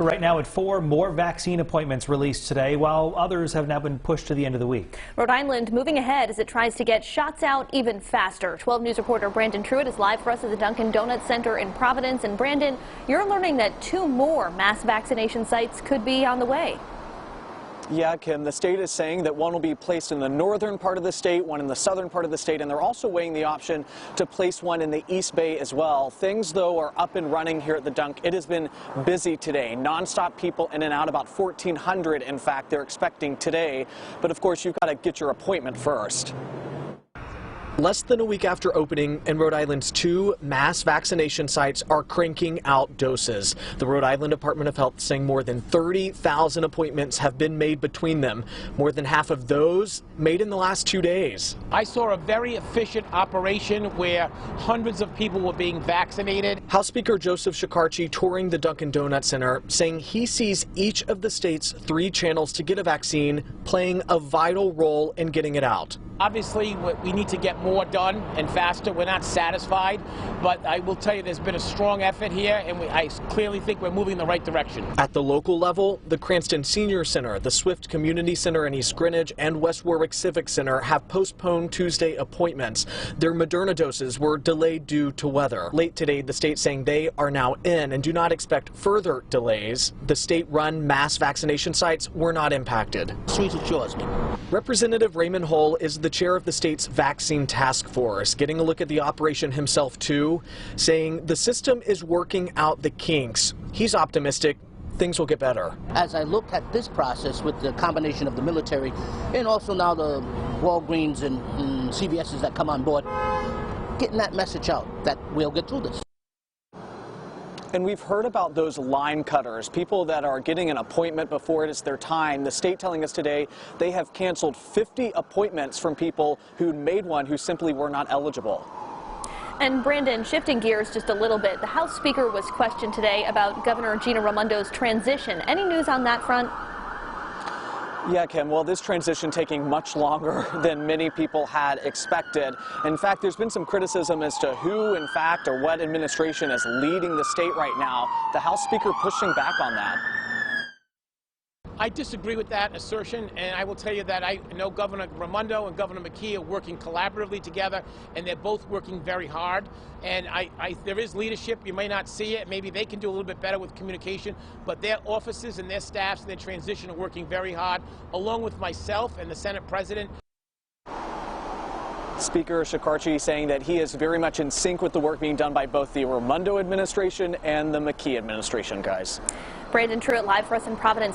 Right now at 4, more vaccine appointments released today, while others have now been pushed to the end of the week. Rhode Island moving ahead as it tries to get shots out even faster. 12 News reporter Brandon Truitt is live for us at the Dunkin' Donuts Center in Providence. And Brandon, you're learning that 2 more mass vaccination sites could be on the way. Yeah, Kim, the state is saying that one will be placed in the northern part of the state, one in the southern part of the state, and they're also weighing the option to place one in the East Bay as well. Things, though, are up and running here at the Dunk. It has been busy today. Non-stop people in and out, about 1,400, in fact, they're expecting today. But, of course, you've got to get your appointment first. Less than a week after opening, and Rhode Island's 2 mass vaccination sites are cranking out doses. The Rhode Island Department of Health saying more than 30,000 appointments have been made between them. More than half of those made in the last 2 days. I saw a very efficient operation where hundreds of people were being vaccinated. House Speaker Joseph Shekarchi touring the Dunkin' Donuts Center, saying he sees each of the state's 3 channels to get a vaccine playing a vital role in getting it out. Obviously, we need to get more done and faster. We're not satisfied, but I will tell you there's been a strong effort here, and I clearly think we're moving in the right direction. At the local level, the Cranston Senior Center, the Swift Community Center in East Greenwich, and West Warwick Civic Center have postponed Tuesday appointments. Their Moderna doses were delayed due to weather. Late today, the state saying they are now in and do not expect further delays. The state-run mass vaccination sites were not impacted. Sweet assures me. Representative Raymond Hull is the chair of the state's vaccine task force, getting a look at the operation himself too, saying the system is working out the kinks. He's optimistic things will get better. As I look at this process with the combination of the military and also now the Walgreens and CVS's that come on board, getting that message out that we'll get through this. And we've heard about those line cutters, people that are getting an appointment before it is their time. The state telling us today they have canceled 50 appointments from people who made one who simply were not eligible. And Brandon, shifting gears just a little bit, the House Speaker was questioned today about Governor Gina Raimondo's transition. Any news on that front? Yeah, Kim, well, this transition taking much longer than many people had expected. In fact, there's been some criticism as to who, in fact, or what administration is leading the state right now. The House Speaker pushing back on that. I disagree with that assertion, and I will tell you that I know Governor Raimondo and Governor McKee are working collaboratively together, and they're both working very hard. And there is leadership. You may not see it. Maybe they can do a little bit better with communication, but their offices and their staffs and their transition are working very hard, along with myself and the Senate President. Speaker Shekarchi saying that he is very much in sync with the work being done by both the Raimondo administration and the McKee administration, guys. Brandon Truitt live for us in Providence.